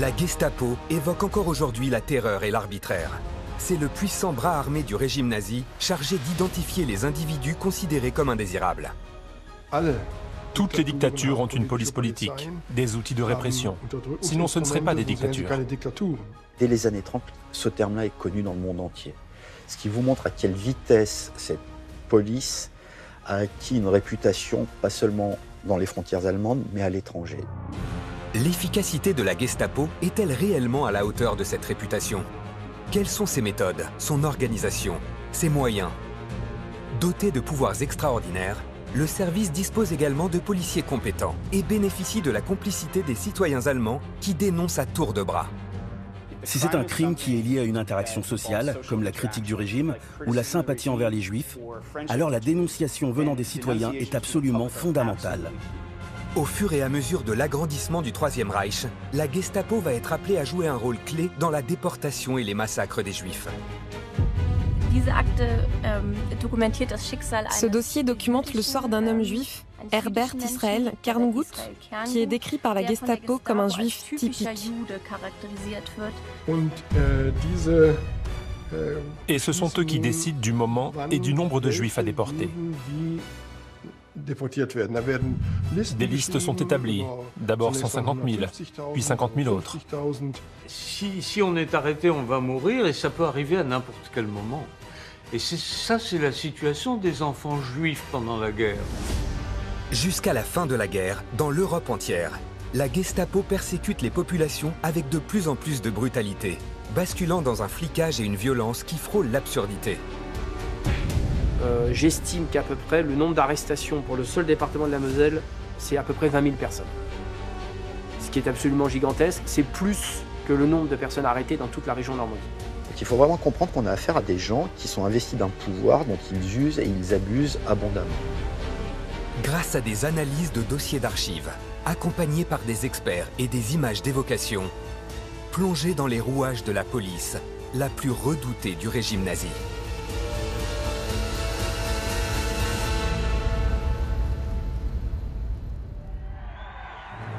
La Gestapo évoque encore aujourd'hui la terreur et l'arbitraire. C'est le puissant bras armé du régime nazi chargé d'identifier les individus considérés comme indésirables. Toutes les dictatures ont une police politique, des outils de répression. Sinon, ce ne seraient pas des dictatures. Dès les années 30, ce terme-là est connu dans le monde entier. Ce qui vous montre à quelle vitesse cette police a acquis une réputation, pas seulement dans les frontières allemandes, mais à l'étranger. L'efficacité de la Gestapo est-elle réellement à la hauteur de cette réputation? Quelles sont ses méthodes, son organisation, ses moyens? Doté de pouvoirs extraordinaires, le service dispose également de policiers compétents et bénéficie de la complicité des citoyens allemands qui dénoncent à tour de bras. Si c'est un crime qui est lié à une interaction sociale, comme la critique du régime ou la sympathie envers les juifs, alors la dénonciation venant des citoyens est absolument fondamentale. Au fur et à mesure de l'agrandissement du Troisième Reich, la Gestapo va être appelée à jouer un rôle clé dans la déportation et les massacres des Juifs. Ce dossier documente le sort d'un homme juif, Herbert Israel Kerngut, qui est décrit par la Gestapo comme un juif typique. Et ce sont eux qui décident du moment et du nombre de juifs à déporter. Des listes sont établies, d'abord 150 000, puis 50 000 autres. Si on est arrêté, on va mourir et ça peut arriver à n'importe quel moment. Et c'est la situation des enfants juifs pendant la guerre. Jusqu'à la fin de la guerre, dans l'Europe entière, la Gestapo persécute les populations avec de plus en plus de brutalité, basculant dans un flicage et une violence qui frôlent l'absurdité. J'estime qu'à peu près le nombre d'arrestations pour le seul département de la Moselle, c'est à peu près 20 000 personnes. Ce qui est absolument gigantesque, c'est plus que le nombre de personnes arrêtées dans toute la région Normandie. Donc il faut vraiment comprendre qu'on a affaire à des gens qui sont investis d'un pouvoir dont ils usent et ils abusent abondamment. Grâce à des analyses de dossiers d'archives, accompagnées par des experts et des images d'évocation, plongez dans les rouages de la police, la plus redoutée du régime nazi.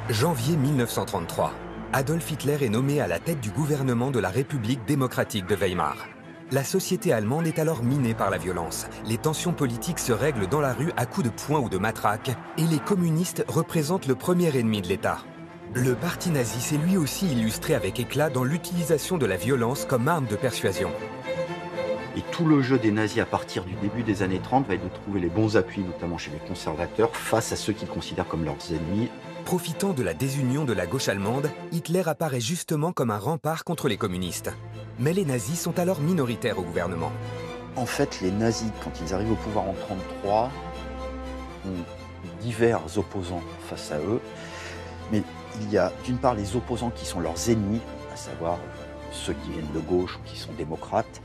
Janvier 1933, Adolf Hitler est nommé à la tête du gouvernement de la République démocratique de Weimar. La société allemande est alors minée par la violence. Les tensions politiques se règlent dans la rue à coups de poing ou de matraque, et les communistes représentent le premier ennemi de l'État. Le parti nazi s'est lui aussi illustré avec éclat dans l'utilisation de la violence comme arme de persuasion. Et tout le jeu des nazis à partir du début des années 30 va être de trouver les bons appuis, notamment chez les conservateurs, face à ceux qu'ils considèrent comme leurs ennemis. Profitant de la désunion de la gauche allemande, Hitler apparaît justement comme un rempart contre les communistes. Mais les nazis sont alors minoritaires au gouvernement. En fait, les nazis, quand ils arrivent au pouvoir en 1933, ont divers opposants face à eux. Mais il y a d'une part les opposants qui sont leurs ennemis, à savoir ceux qui viennent de gauche ou qui sont démocrates,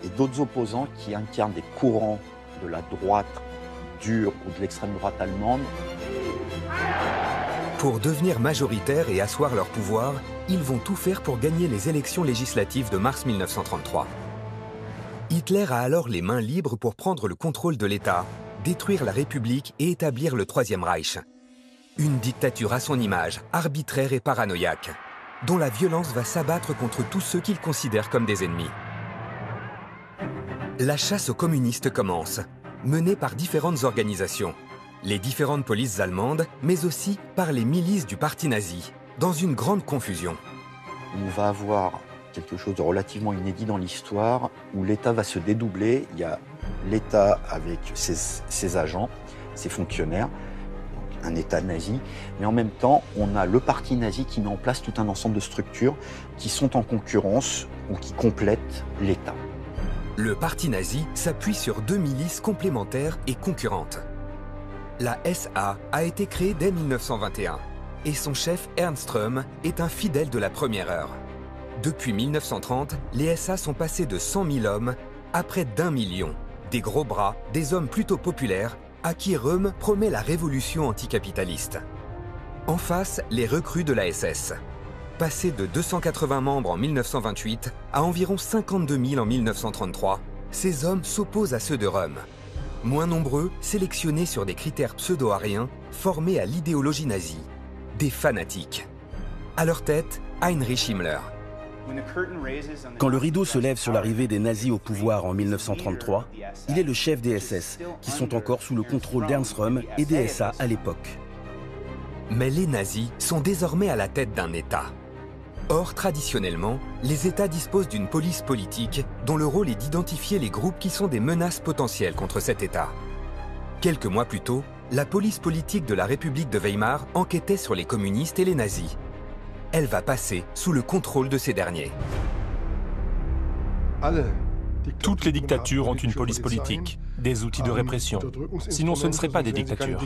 et d'autres opposants qui incarnent des courants de la droite dure ou de l'extrême droite allemande. Pour devenir majoritaires et asseoir leur pouvoir, ils vont tout faire pour gagner les élections législatives de mars 1933. Hitler a alors les mains libres pour prendre le contrôle de l'État, détruire la République et établir le Troisième Reich. Une dictature à son image, arbitraire et paranoïaque, dont la violence va s'abattre contre tous ceux qu'il considère comme des ennemis. La chasse aux communistes commence, menée par différentes organisations. Les différentes polices allemandes, mais aussi par les milices du parti nazi, dans une grande confusion. On va avoir quelque chose de relativement inédit dans l'histoire, où l'État va se dédoubler. Il y a l'État avec ses agents, ses fonctionnaires, donc un État nazi, mais en même temps, on a le parti nazi qui met en place tout un ensemble de structures qui sont en concurrence ou qui complètent l'État. Le parti nazi s'appuie sur deux milices complémentaires et concurrentes. La SA a été créée dès 1921 et son chef Ernst Röhm est un fidèle de la première heure. Depuis 1930, les SA sont passés de 100 000 hommes à près d'1 million. Des gros bras, des hommes plutôt populaires à qui Röhm promet la révolution anticapitaliste. En face, les recrues de la SS. Passés de 280 membres en 1928 à environ 52 000 en 1933, ces hommes s'opposent à ceux de Röhm. Moins nombreux, sélectionnés sur des critères pseudo-ariens, formés à l'idéologie nazie. Des fanatiques. À leur tête, Heinrich Himmler. Quand le rideau se lève sur l'arrivée des nazis au pouvoir en 1933, il est le chef des SS, qui sont encore sous le contrôle d'Ernst Röhm et des SA à l'époque. Mais les nazis sont désormais à la tête d'un État. Or, traditionnellement, les États disposent d'une police politique dont le rôle est d'identifier les groupes qui sont des menaces potentielles contre cet État. Quelques mois plus tôt, la police politique de la République de Weimar enquêtait sur les communistes et les nazis. Elle va passer sous le contrôle de ces derniers. Toutes les dictatures ont une police politique, des outils de répression. Sinon, ce ne seraient pas des dictatures.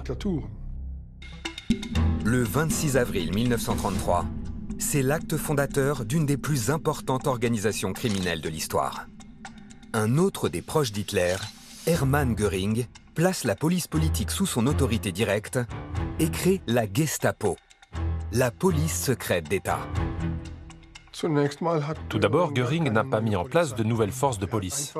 Le 26 avril 1933, c'est l'acte fondateur d'une des plus importantes organisations criminelles de l'histoire. Un autre des proches d'Hitler, Hermann Göring, place la police politique sous son autorité directe et crée la Gestapo, la police secrète d'État. Tout d'abord, Göring n'a pas mis en place de nouvelles forces de police.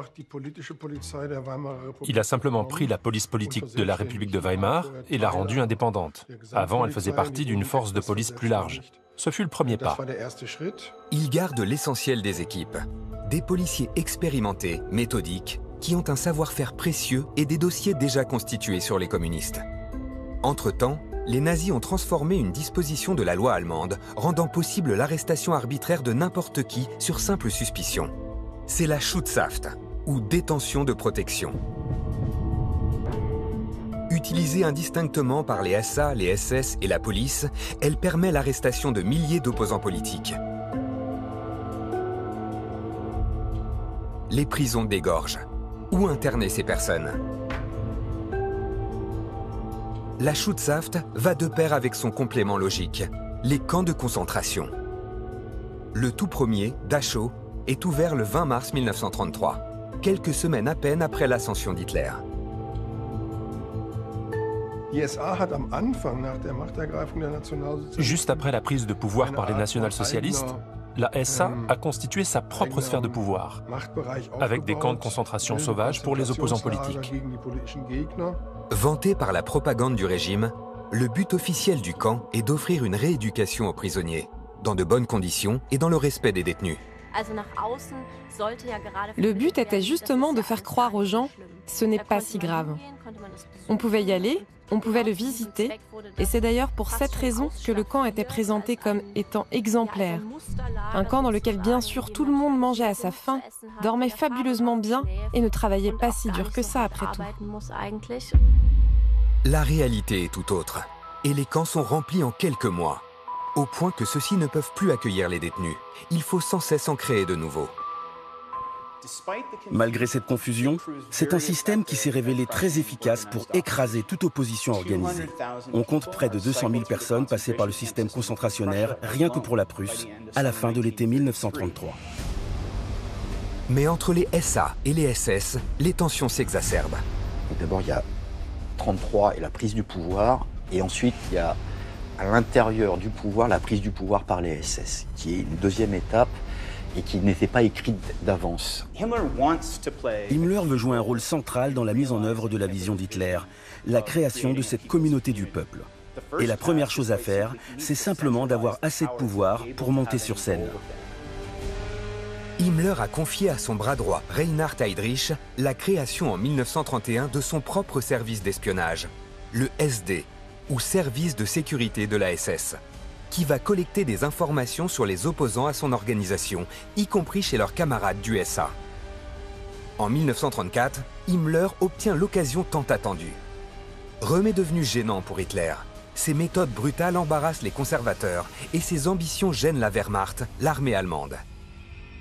Il a simplement pris la police politique de la République de Weimar et l'a rendue indépendante. Avant, elle faisait partie d'une force de police plus large. Ce fut le premier pas. Il garde l'essentiel des équipes, des policiers expérimentés, méthodiques, qui ont un savoir-faire précieux et des dossiers déjà constitués sur les communistes. Entre-temps, les nazis ont transformé une disposition de la loi allemande, rendant possible l'arrestation arbitraire de n'importe qui sur simple suspicion. C'est la Schutzhaft, ou détention de protection. Utilisée indistinctement par les SA, les SS et la police, elle permet l'arrestation de milliers d'opposants politiques. Les prisons dégorgent. Où interner ces personnes? La Schutzhaft va de pair avec son complément logique, les camps de concentration. Le tout premier, Dachau, est ouvert le 20 mars 1933, quelques semaines à peine après l'ascension d'Hitler. Juste après la prise de pouvoir par les national-socialistes, la SA a constitué sa propre sphère de pouvoir, avec des camps de concentration sauvages pour les opposants politiques. Vanté par la propagande du régime, le but officiel du camp est d'offrir une rééducation aux prisonniers, dans de bonnes conditions et dans le respect des détenus. Le but était justement de faire croire aux gens « ce n'est pas si grave ». On pouvait y aller, on pouvait le visiter, et c'est d'ailleurs pour cette raison que le camp était présenté comme étant exemplaire. Un camp dans lequel bien sûr tout le monde mangeait à sa faim, dormait fabuleusement bien et ne travaillait pas si dur que ça après tout. La réalité est tout autre, et les camps sont remplis en quelques mois, au point que ceux-ci ne peuvent plus accueillir les détenus. Il faut sans cesse en créer de nouveaux. Malgré cette confusion, c'est un système qui s'est révélé très efficace pour écraser toute opposition organisée. On compte près de 200 000 personnes passées par le système concentrationnaire, rien que pour la Prusse, à la fin de l'été 1933. Mais entre les SA et les SS, les tensions s'exacerbent. D'abord, il y a 1933 et la prise du pouvoir, et ensuite, il y a à l'intérieur du pouvoir la prise du pouvoir par les SS, qui est une deuxième étape et qui n'était pas écrite d'avance. Himmler veut jouer un rôle central dans la mise en œuvre de la vision d'Hitler, la création de cette communauté du peuple. Et la première chose à faire, c'est simplement d'avoir assez de pouvoir pour monter sur scène. Himmler a confié à son bras droit, Reinhard Heydrich, la création en 1931 de son propre service d'espionnage, le SD, ou service de sécurité de la SS, qui va collecter des informations sur les opposants à son organisation, y compris chez leurs camarades du SA. En 1934, Himmler obtient l'occasion tant attendue. Röhm est devenu gênant pour Hitler. Ses méthodes brutales embarrassent les conservateurs et ses ambitions gênent la Wehrmacht, l'armée allemande.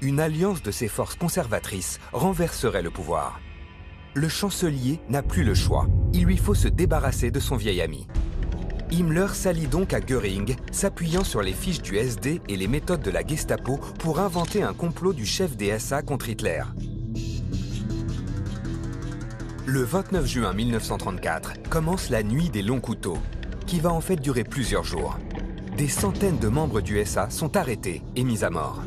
Une alliance de ces forces conservatrices renverserait le pouvoir. Le chancelier n'a plus le choix. Il lui faut se débarrasser de son vieil ami. Himmler s'allie donc à Göring, s'appuyant sur les fiches du SD et les méthodes de la Gestapo pour inventer un complot du chef des SA contre Hitler. Le 29 juin 1934 commence la nuit des longs couteaux, qui va en fait durer plusieurs jours. Des centaines de membres du SA sont arrêtés et mis à mort.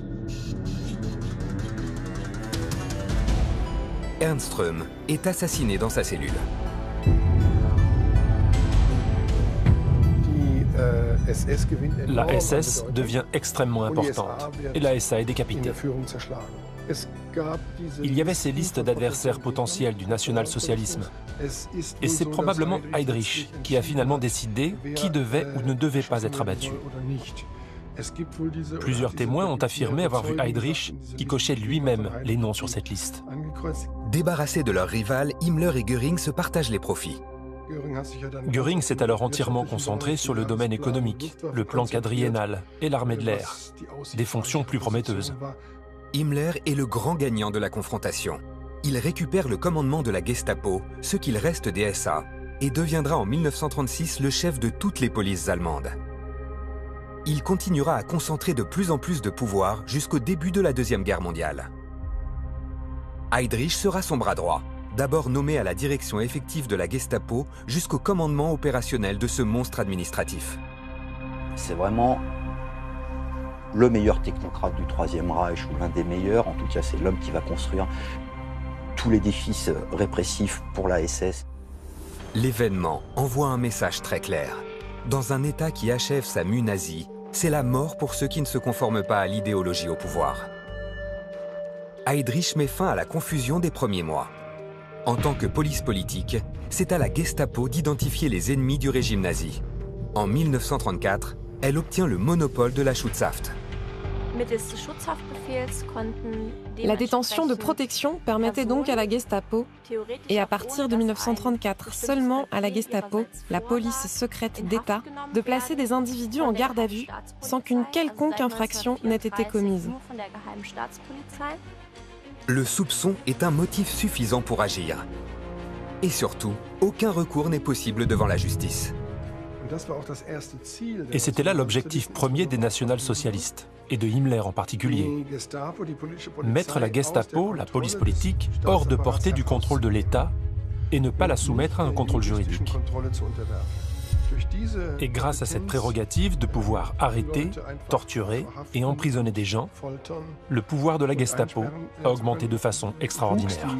Ernst Röhm est assassiné dans sa cellule. La SS devient extrêmement importante et la SA est décapitée. Il y avait ces listes d'adversaires potentiels du national-socialisme. Et c'est probablement Heydrich qui a finalement décidé qui devait ou ne devait pas être abattu. Plusieurs témoins ont affirmé avoir vu Heydrich qui cochait lui-même les noms sur cette liste. Débarrassés de leur rival, Himmler et Göring se partagent les profits. Göring s'est alors entièrement concentré sur le domaine économique, le plan quadriennal et l'armée de l'air, des fonctions plus prometteuses. Himmler est le grand gagnant de la confrontation. Il récupère le commandement de la Gestapo, ce qu'il reste des SA, et deviendra en 1936 le chef de toutes les polices allemandes. Il continuera à concentrer de plus en plus de pouvoir jusqu'au début de la Deuxième Guerre mondiale. Heydrich sera son bras droit, d'abord nommé à la direction effective de la Gestapo jusqu'au commandement opérationnel de ce monstre administratif. C'est vraiment le meilleur technocrate du Troisième Reich, ou l'un des meilleurs. En tout cas, c'est l'homme qui va construire tous l'édifice répressif pour la SS. L'événement envoie un message très clair. Dans un État qui achève sa mue nazie, c'est la mort pour ceux qui ne se conforment pas à l'idéologie au pouvoir. Heydrich met fin à la confusion des premiers mois. En tant que police politique, c'est à la Gestapo d'identifier les ennemis du régime nazi. En 1934, elle obtient le monopole de la Schutzhaft. La détention de protection permettait donc à la Gestapo, et à partir de 1934 seulement à la Gestapo, la police secrète d'État, de placer des individus en garde à vue sans qu'une quelconque infraction n'ait été commise. Le soupçon est un motif suffisant pour agir. Et surtout, aucun recours n'est possible devant la justice. Et c'était là l'objectif premier des national-socialistes, et de Himmler en particulier. Mettre la Gestapo, la police politique, hors de portée du contrôle de l'État et ne pas la soumettre à un contrôle juridique. Et grâce à cette prérogative de pouvoir arrêter, torturer et emprisonner des gens, le pouvoir de la Gestapo a augmenté de façon extraordinaire.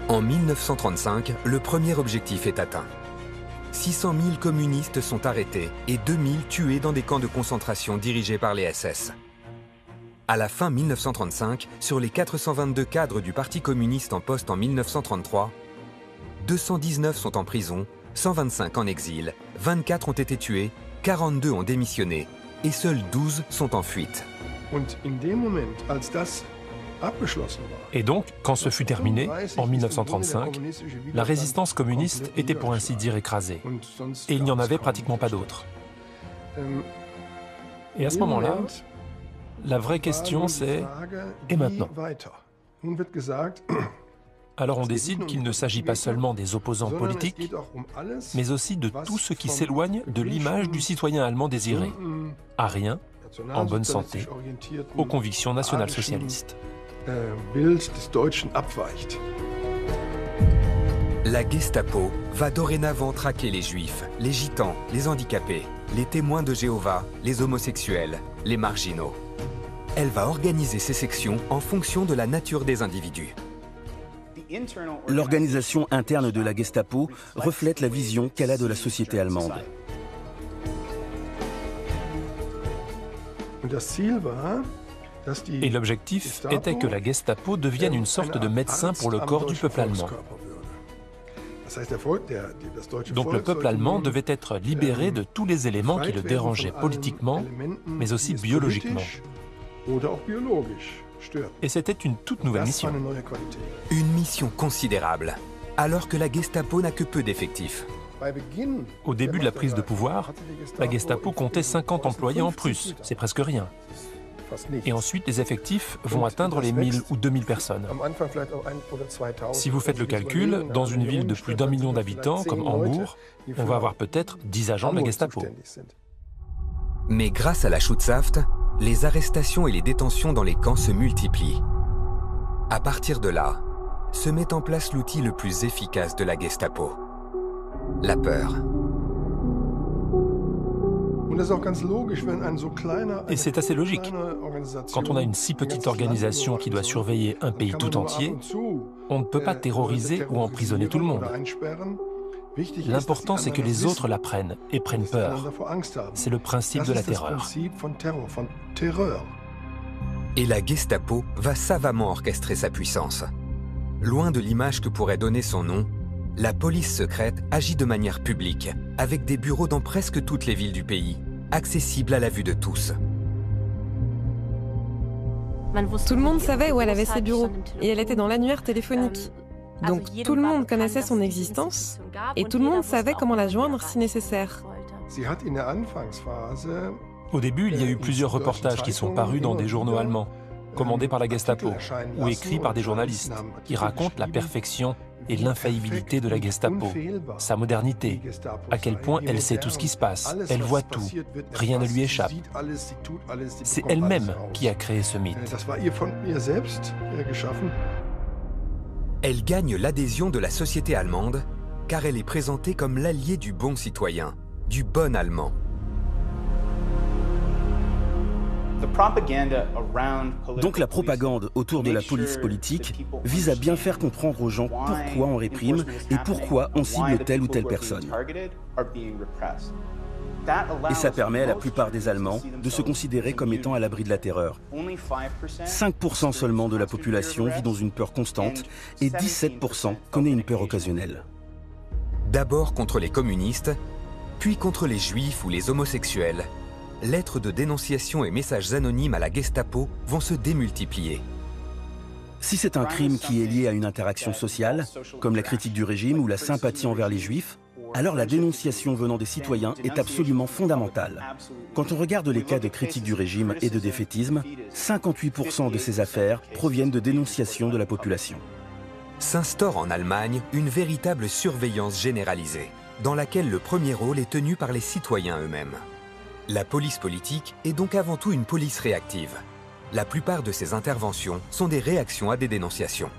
En 1935, le premier objectif est atteint. 600 000 communistes sont arrêtés et 2000 tués dans des camps de concentration dirigés par les SS. À la fin 1935, sur les 422 cadres du Parti communiste en poste en 1933, 219 sont en prison, 125 en exil, 24 ont été tués, 42 ont démissionné et seuls 12 sont en fuite. Et donc, quand ce fut terminé, en 1935, la résistance communiste était pour ainsi dire écrasée. Et il n'y en avait pratiquement pas d'autres. Et à ce moment-là, la vraie question c'est « et maintenant ?» Alors on décide qu'il ne s'agit pas seulement des opposants politiques, mais aussi de tout ce qui s'éloigne de l'image du citoyen allemand désiré, arien, en bonne santé, aux convictions national-socialistes. La Gestapo va dorénavant traquer les juifs, les gitans, les handicapés, les témoins de Jéhovah, les homosexuels, les marginaux. Elle va organiser ses sections en fonction de la nature des individus. L'organisation interne de la Gestapo reflète la vision qu'elle a de la société allemande. Et l'objectif était que la Gestapo devienne une sorte de médecin pour le corps du peuple allemand. Donc le peuple allemand devait être libéré de tous les éléments qui le dérangeaient politiquement, mais aussi biologiquement. Et c'était une toute nouvelle mission. Une mission considérable, alors que la Gestapo n'a que peu d'effectifs. Au début de la prise de pouvoir, la Gestapo comptait 50 employés en Prusse, c'est presque rien. Et ensuite, les effectifs vont atteindre les 1000 ou 2000 personnes. Si vous faites le calcul, dans une ville de plus d'1 million d'habitants, comme Hambourg, on va avoir peut-être 10 agents de la Gestapo. Mais grâce à la Schutzhaft, les arrestations et les détentions dans les camps se multiplient. À partir de là, se met en place l'outil le plus efficace de la Gestapo, la peur. Et c'est assez logique. Quand on a une si petite organisation qui doit surveiller un pays tout entier, on ne peut pas terroriser ou emprisonner tout le monde. L'important, c'est que les autres l'apprennent et prennent peur. C'est le principe de la terreur. Et la Gestapo va savamment orchestrer sa puissance. Loin de l'image que pourrait donner son nom, la police secrète agit de manière publique, avec des bureaux dans presque toutes les villes du pays, accessibles à la vue de tous. Tout le monde savait où elle avait ses bureaux, et elle était dans l'annuaire téléphonique. Donc tout le monde connaissait son existence, et tout le monde savait comment la joindre si nécessaire. Au début, il y a eu plusieurs reportages qui sont parus dans des journaux allemands, commandés par la Gestapo, ou écrits par des journalistes, qui racontent la perfection et l'infaillibilité de la Gestapo, sa modernité, à quel point elle sait tout ce qui se passe, elle voit tout, rien ne lui échappe. C'est elle-même qui a créé ce mythe. Elle gagne l'adhésion de la société allemande car elle est présentée comme l'allié du bon citoyen, du bon Allemand. Donc la propagande autour de la police politique vise à bien faire comprendre aux gens pourquoi on réprime et pourquoi on cible telle ou telle personne. Et ça permet à la plupart des Allemands de se considérer comme étant à l'abri de la terreur. 5% seulement de la population vit dans une peur constante et 17% connaît une peur occasionnelle. D'abord contre les communistes, puis contre les juifs ou les homosexuels. Lettres de dénonciation et messages anonymes à la Gestapo vont se démultiplier. Si c'est un crime qui est lié à une interaction sociale, comme la critique du régime ou la sympathie envers les juifs, alors la dénonciation venant des citoyens est absolument fondamentale. Quand on regarde les cas de critique du régime et de défaitisme, 58% de ces affaires proviennent de dénonciations de la population. S'instaure en Allemagne une véritable surveillance généralisée, dans laquelle le premier rôle est tenu par les citoyens eux-mêmes. La police politique est donc avant tout une police réactive. La plupart de ces interventions sont des réactions à des dénonciations.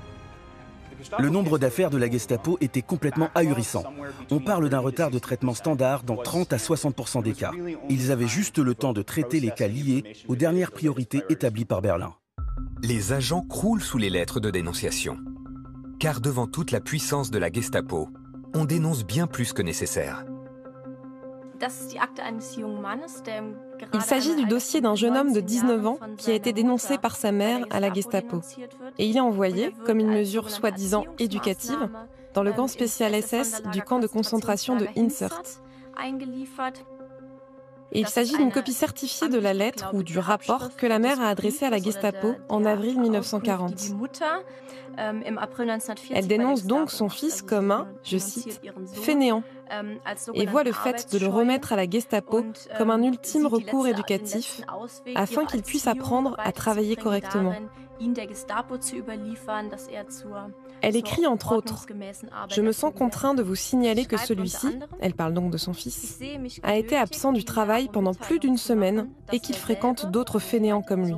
Le nombre d'affaires de la Gestapo était complètement ahurissant. On parle d'un retard de traitement standard dans 30 à 60% des cas. Ils avaient juste le temps de traiter les cas liés aux dernières priorités établies par Berlin. Les agents croulent sous les lettres de dénonciation. Car devant toute la puissance de la Gestapo, on dénonce bien plus que nécessaire. Il s'agit du dossier d'un jeune homme de 19 ans qui a été dénoncé par sa mère à la Gestapo. Et il est envoyé, comme une mesure soi-disant éducative, dans le camp spécial SS du camp de concentration de Innsert. Et il s'agit d'une copie certifiée de la lettre ou du rapport que la mère a adressé à la Gestapo en avril 1940. Elle dénonce donc son fils comme un, je cite, « fainéant » et voit le fait de le remettre à la Gestapo comme un ultime recours éducatif afin qu'il puisse apprendre à travailler correctement. Elle écrit entre autres « Je me sens contraint de vous signaler que celui-ci, elle parle donc de son fils, a été absent du travail pendant plus d'une semaine et qu'il fréquente d'autres fainéants comme lui.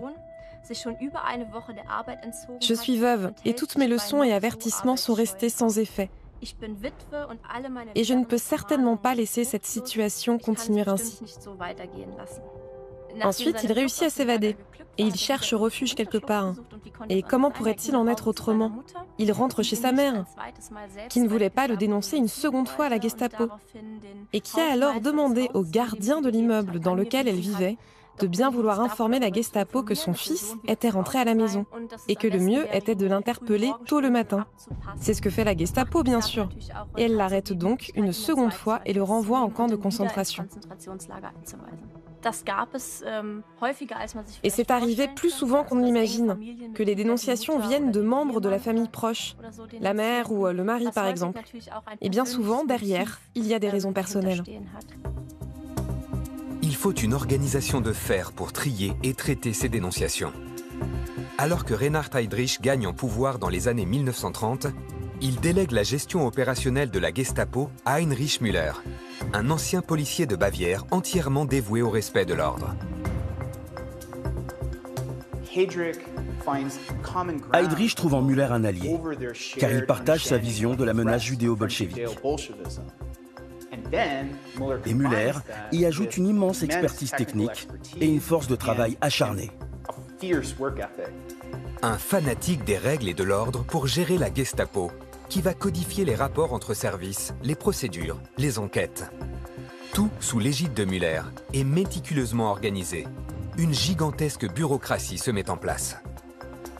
Je suis veuve et toutes mes leçons et avertissements sont restés sans effet. Et je ne peux certainement pas laisser cette situation continuer ainsi. » Ensuite, il réussit à s'évader et il cherche refuge quelque part. Et comment pourrait-il en être autrement? Il rentre chez sa mère, qui ne voulait pas le dénoncer une seconde fois à la Gestapo, et qui a alors demandé au gardien de l'immeuble dans lequel elle vivait de bien vouloir informer la Gestapo que son fils était rentré à la maison, et que le mieux était de l'interpeller tôt le matin. C'est ce que fait la Gestapo, bien sûr, et elle l'arrête donc une seconde fois et le renvoie en camp de concentration. Et c'est arrivé plus souvent qu'on l'imagine, que les dénonciations viennent de membres de la famille proche, la mère ou le mari par exemple. Et bien souvent, derrière, il y a des raisons personnelles. Il faut une organisation de fer pour trier et traiter ces dénonciations. Alors que Reinhard Heydrich gagne en pouvoir dans les années 1930, il délègue la gestion opérationnelle de la Gestapo à Heinrich Müller, un ancien policier de Bavière entièrement dévoué au respect de l'ordre. Heydrich trouve en Müller un allié, car il partage sa vision de la menace judéo-bolchevique. Et Müller y ajoute une immense expertise technique et une force de travail acharnée. Un fanatique des règles et de l'ordre pour gérer la Gestapo, qui va codifier les rapports entre services, les procédures, les enquêtes. Tout sous l'égide de Müller est méticuleusement organisé. Une gigantesque bureaucratie se met en place.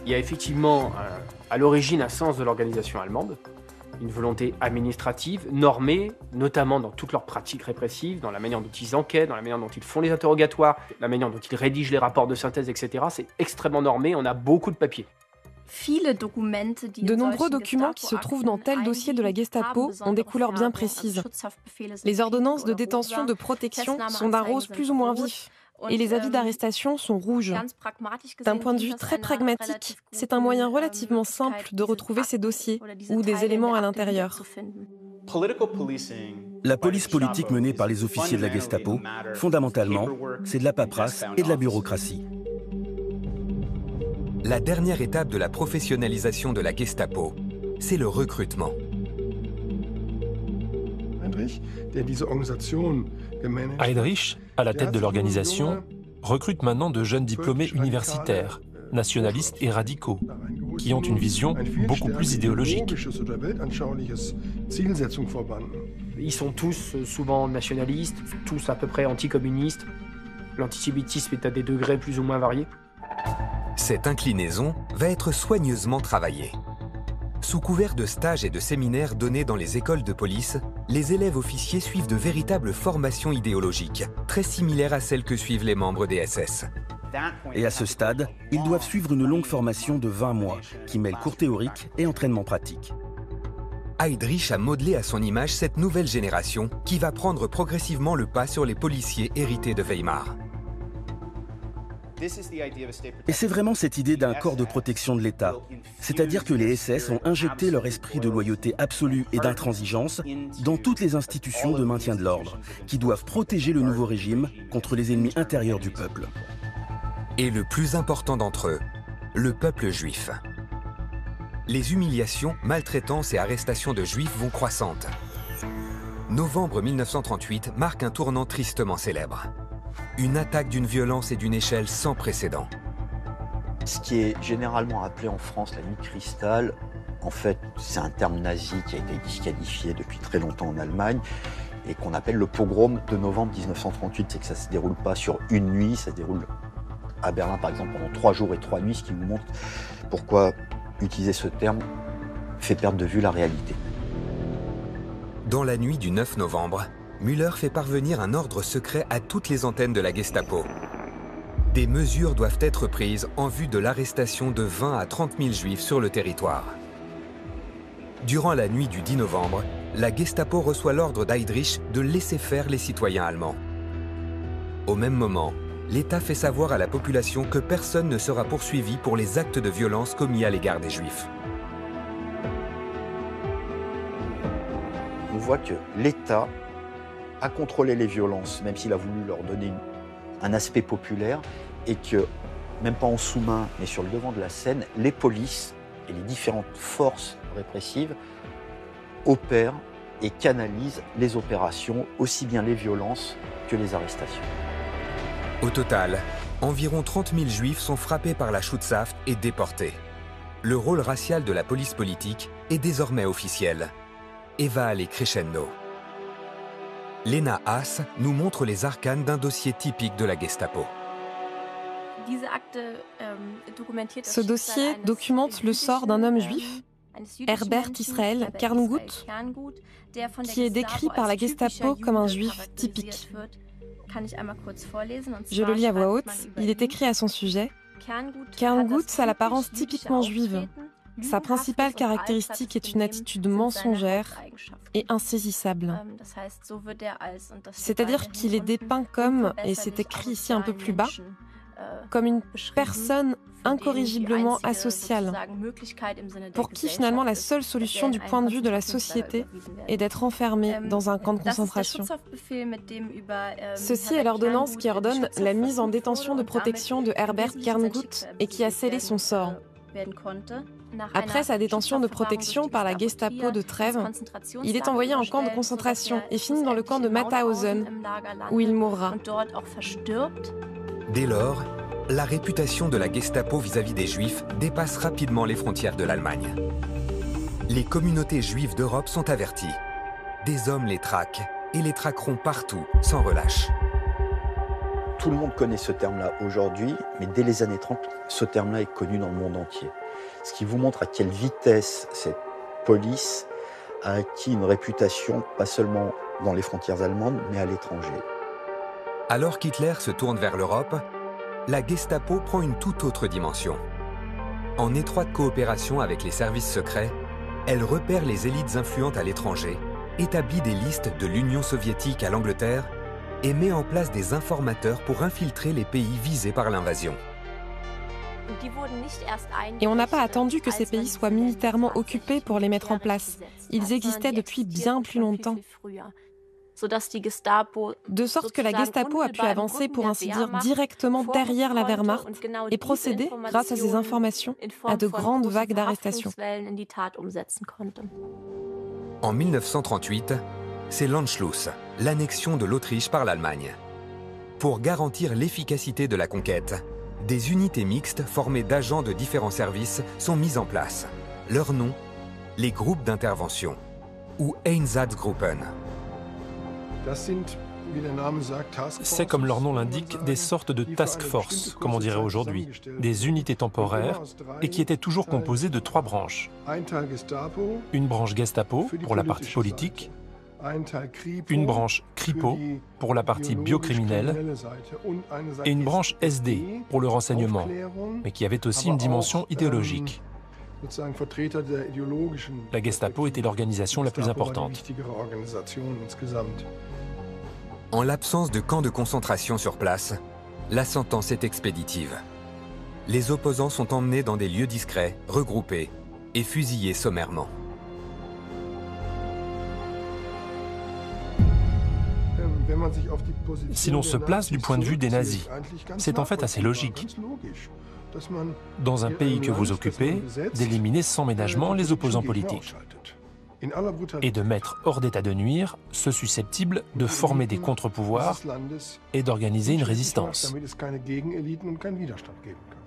Il y a effectivement à l'origine un sens de l'organisation allemande, une volonté administrative, normée, notamment dans toutes leurs pratiques répressives, dans la manière dont ils enquêtent, dans la manière dont ils font les interrogatoires, la manière dont ils rédigent les rapports de synthèse, etc. C'est extrêmement normé, on a beaucoup de papier. De nombreux documents qui se trouvent dans tel dossier de la Gestapo ont des couleurs bien précises. Les ordonnances de détention de protection sont d'un rose plus ou moins vif, et les avis d'arrestation sont rouges. D'un point de vue très pragmatique, c'est un moyen relativement simple de retrouver ces dossiers ou des éléments à l'intérieur. La police politique menée par les officiers de la Gestapo, fondamentalement, c'est de la paperasse et de la bureaucratie. La dernière étape de la professionnalisation de la Gestapo, c'est le recrutement. Heydrich, à la tête de l'organisation, recrute maintenant de jeunes diplômés universitaires, nationalistes et radicaux, qui ont une vision beaucoup plus idéologique. Ils sont tous souvent nationalistes, tous à peu près anticommunistes. L'antisémitisme est à des degrés plus ou moins variés. Cette inclinaison va être soigneusement travaillée. Sous couvert de stages et de séminaires donnés dans les écoles de police, les élèves officiers suivent de véritables formations idéologiques, très similaires à celles que suivent les membres des SS. Et à ce stade, ils doivent suivre une longue formation de 20 mois, qui mêle cours théorique et entraînement pratique. Heydrich a modelé à son image cette nouvelle génération qui va prendre progressivement le pas sur les policiers hérités de Weimar. Et c'est vraiment cette idée d'un corps de protection de l'État. C'est-à-dire que les SS ont injecté leur esprit de loyauté absolue et d'intransigeance dans toutes les institutions de maintien de l'ordre, qui doivent protéger le nouveau régime contre les ennemis intérieurs du peuple. Et le plus important d'entre eux, le peuple juif. Les humiliations, maltraitances et arrestations de juifs vont croissantes. Novembre 1938 marque un tournant tristement célèbre. Une attaque d'une violence et d'une échelle sans précédent. Ce qui est généralement appelé en France la nuit de cristal, en fait, c'est un terme nazi qui a été disqualifié depuis très longtemps en Allemagne et qu'on appelle le pogrom de novembre 1938. C'est que ça ne se déroule pas sur une nuit, ça se déroule à Berlin, par exemple, pendant 3 jours et 3 nuits, ce qui vous montre pourquoi utiliser ce terme fait perdre de vue la réalité. Dans la nuit du 9 novembre, Müller fait parvenir un ordre secret à toutes les antennes de la Gestapo. Des mesures doivent être prises en vue de l'arrestation de 20 à 30 000 juifs sur le territoire. Durant la nuit du 10 novembre, la Gestapo reçoit l'ordre d'Heydrich de laisser faire les citoyens allemands. Au même moment, l'État fait savoir à la population que personne ne sera poursuivi pour les actes de violence commis à l'égard des Juifs. On voit que l'État a contrôlé les violences, même s'il a voulu leur donner un aspect populaire, et que, même pas en sous-main, mais sur le devant de la scène, les polices et les différentes forces répressives opèrent et canalisent les opérations, aussi bien les violences que les arrestations. Au total, environ 30 000 juifs sont frappés par la Schutzhaft et déportés. Le rôle racial de la police politique est désormais officiel et va aller crescendo. Lena Haas nous montre les arcanes d'un dossier typique de la Gestapo. Ce dossier documente le sort d'un homme juif, Herbert Israel Kerngut, qui est décrit par la Gestapo comme un juif typique. Je le lis à voix haute, il est écrit à son sujet. Kerngut a l'apparence typiquement juive. Sa principale caractéristique est une attitude mensongère et insaisissable. C'est-à-dire qu'il est dépeint comme, et c'est écrit ici un peu plus bas, comme une personne incorrigiblement asociale, pour qui finalement la seule solution du point de vue de la société est d'être enfermé dans un camp de concentration. Ceci est l'ordonnance qui ordonne la mise en détention de protection de Herbert Kerngut et qui a scellé son sort. Après sa détention de protection par la Gestapo de Trèves, il est envoyé en camp de concentration et finit dans le camp de Mauthausen, où il mourra. Dès lors, la réputation de la Gestapo vis-à-vis des Juifs dépasse rapidement les frontières de l'Allemagne. Les communautés juives d'Europe sont averties. Des hommes les traquent et les traqueront partout, sans relâche. Tout le monde connaît ce terme-là aujourd'hui, mais dès les années 30, ce terme-là est connu dans le monde entier. Ce qui vous montre à quelle vitesse cette police a acquis une réputation, pas seulement dans les frontières allemandes, mais à l'étranger. Alors qu'Hitler se tourne vers l'Europe, la Gestapo prend une toute autre dimension. En étroite coopération avec les services secrets, elle repère les élites influentes à l'étranger, établit des listes de l'Union soviétique à l'Angleterre et met en place des informateurs pour infiltrer les pays visés par l'invasion. Et on n'a pas attendu que ces pays soient militairement occupés pour les mettre en place. Ils existaient depuis bien plus longtemps. De sorte que la Gestapo a pu avancer, pour ainsi dire, directement derrière la Wehrmacht et procéder, grâce à ces informations, à de grandes vagues d'arrestations. En 1938, c'est l'Anschluss, l'annexion de l'Autriche par l'Allemagne. Pour garantir l'efficacité de la conquête, des unités mixtes formées d'agents de différents services sont mises en place. Leur nom, les groupes d'intervention, ou Einsatzgruppen. C'est, comme leur nom l'indique, des sortes de task force, comme on dirait aujourd'hui, des unités temporaires et qui étaient toujours composées de 3 branches. Une branche Gestapo pour la partie politique, une branche Kripo pour la partie biocriminelle et une branche SD pour le renseignement, mais qui avait aussi une dimension idéologique. La Gestapo était l'organisation la plus importante. En l'absence de camps de concentration sur place, la sentence est expéditive. Les opposants sont emmenés dans des lieux discrets, regroupés et fusillés sommairement. Si l'on se place du point de vue des nazis, c'est en fait assez logique. Dans un pays que vous occupez, d'éliminer sans ménagement les opposants politiques et de mettre hors d'état de nuire ceux susceptibles de former des contre-pouvoirs et d'organiser une résistance.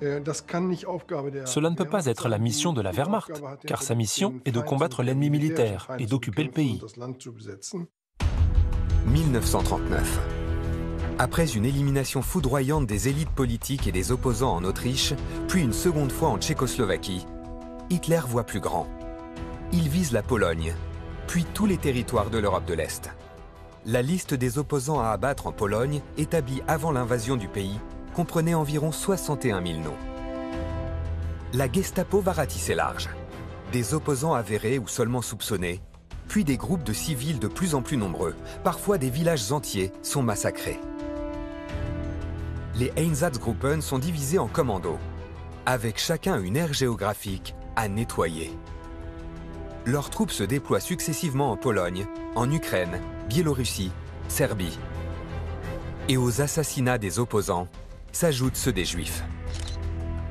Cela ne peut pas être la mission de la Wehrmacht, car sa mission est de combattre l'ennemi militaire et d'occuper le pays. 1939. Après une élimination foudroyante des élites politiques et des opposants en Autriche, puis une seconde fois en Tchécoslovaquie, Hitler voit plus grand. Il vise la Pologne, puis tous les territoires de l'Europe de l'Est. La liste des opposants à abattre en Pologne, établie avant l'invasion du pays, comprenait environ 61 000 noms. La Gestapo va ratisser large. Des opposants avérés ou seulement soupçonnés, puis des groupes de civils de plus en plus nombreux, parfois des villages entiers, sont massacrés. Les Einsatzgruppen sont divisés en commandos, avec chacun une aire géographique à nettoyer. Leurs troupes se déploient successivement en Pologne, en Ukraine, Biélorussie, Serbie. Et aux assassinats des opposants s'ajoutent ceux des Juifs.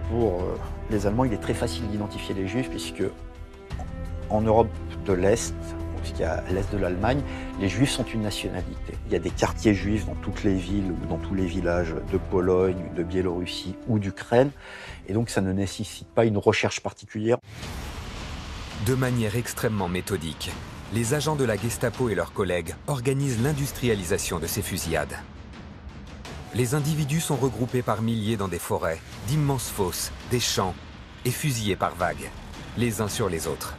Pour les Allemands, il est très facile d'identifier les Juifs puisque en Europe de l'Est, puisqu'il y a l'Est de l'Allemagne, les Juifs sont une nationalité. Il y a des quartiers juifs dans toutes les villes ou dans tous les villages de Pologne, de Biélorussie ou d'Ukraine. Et donc ça ne nécessite pas une recherche particulière. De manière extrêmement méthodique, les agents de la Gestapo et leurs collègues organisent l'industrialisation de ces fusillades. Les individus sont regroupés par milliers dans des forêts, d'immenses fosses, des champs, et fusillés par vagues, les uns sur les autres.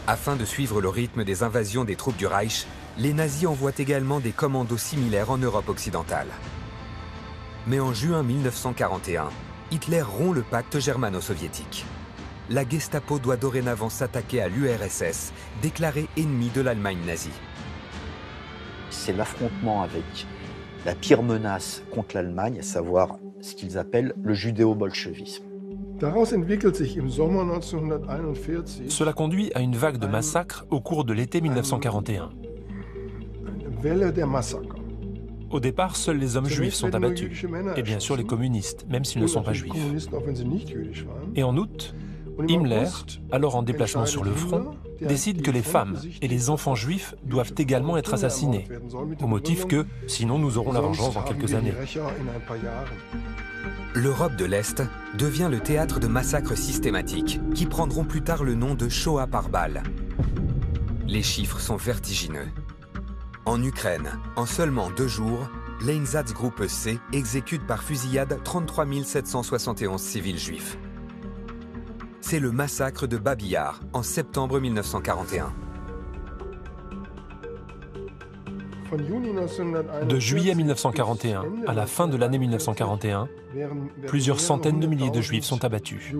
Afin de suivre le rythme des invasions des troupes du Reich, les nazis envoient également des commandos similaires en Europe occidentale. Mais en juin 1941, Hitler rompt le pacte germano-soviétique. La Gestapo doit dorénavant s'attaquer à l'URSS, déclarée ennemie de l'Allemagne nazie. C'est l'affrontement avec la pire menace contre l'Allemagne, à savoir ce qu'ils appellent le judéo-bolchevisme. Cela conduit à une vague de massacres au cours de l'été 1941. Au départ, seuls les hommes juifs sont abattus, et bien sûr les communistes, même s'ils ne sont pas juifs. Et en août, Himmler, alors en déplacement sur le front, décide que les femmes et les enfants juifs doivent également être assassinés, au motif que sinon nous aurons la vengeance dans quelques années. L'Europe de l'Est devient le théâtre de massacres systématiques qui prendront plus tard le nom de Shoah par balle. Les chiffres sont vertigineux. En Ukraine, en seulement 2 jours, l'Einsatzgruppe C exécute par fusillade 33 771 civils juifs. C'est le massacre de Babi Yar en septembre 1941. De juillet 1941 à la fin de l'année 1941, plusieurs centaines de milliers de juifs sont abattus.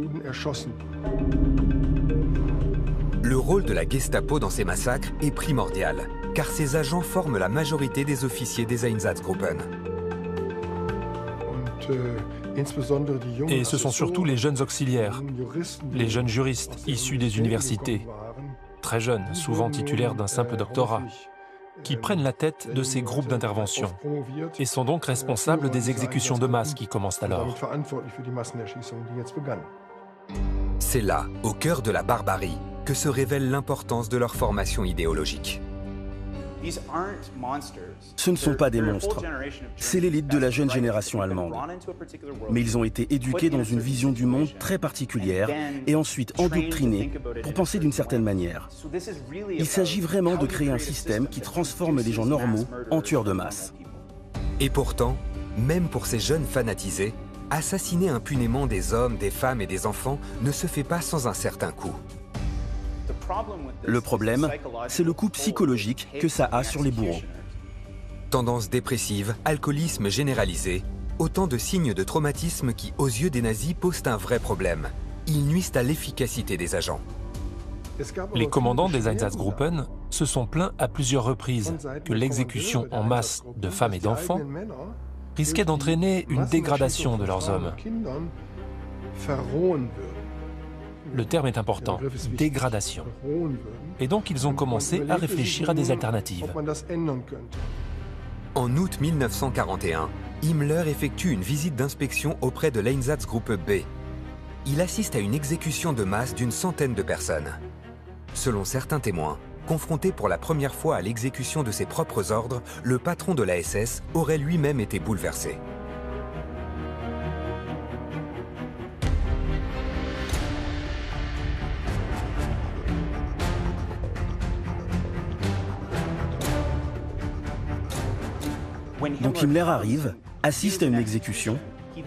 Le rôle de la Gestapo dans ces massacres est primordial, car ses agents forment la majorité des officiers des Einsatzgruppen. Et ce sont surtout les jeunes auxiliaires, les jeunes juristes issus des universités, très jeunes, souvent titulaires d'un simple doctorat, qui prennent la tête de ces groupes d'intervention et sont donc responsables des exécutions de masse qui commencent alors. C'est là, au cœur de la barbarie, que se révèle l'importance de leur formation idéologique. Ce ne sont pas des monstres, c'est l'élite de la jeune génération allemande. Mais ils ont été éduqués dans une vision du monde très particulière et ensuite endoctrinés pour penser d'une certaine manière. Il s'agit vraiment de créer un système qui transforme les gens normaux en tueurs de masse. Et pourtant, même pour ces jeunes fanatisés, assassiner impunément des hommes, des femmes et des enfants ne se fait pas sans un certain coût. Le problème, c'est le coût psychologique que ça a sur les bourreaux. Tendance dépressive, alcoolisme généralisé, autant de signes de traumatisme qui, aux yeux des nazis, posent un vrai problème. Ils nuisent à l'efficacité des agents. Les commandants des Einsatzgruppen se sont plaints à plusieurs reprises que l'exécution en masse de femmes et d'enfants risquait d'entraîner une dégradation de leurs hommes. Le terme est important, dégradation. Et donc ils ont commencé à réfléchir à des alternatives. En août 1941, Himmler effectue une visite d'inspection auprès de l'Einsatzgruppe B. Il assiste à une exécution de masse d'une centaine de personnes. Selon certains témoins, confronté pour la première fois à l'exécution de ses propres ordres, le patron de la SS aurait lui-même été bouleversé. Donc Himmler arrive, assiste à une exécution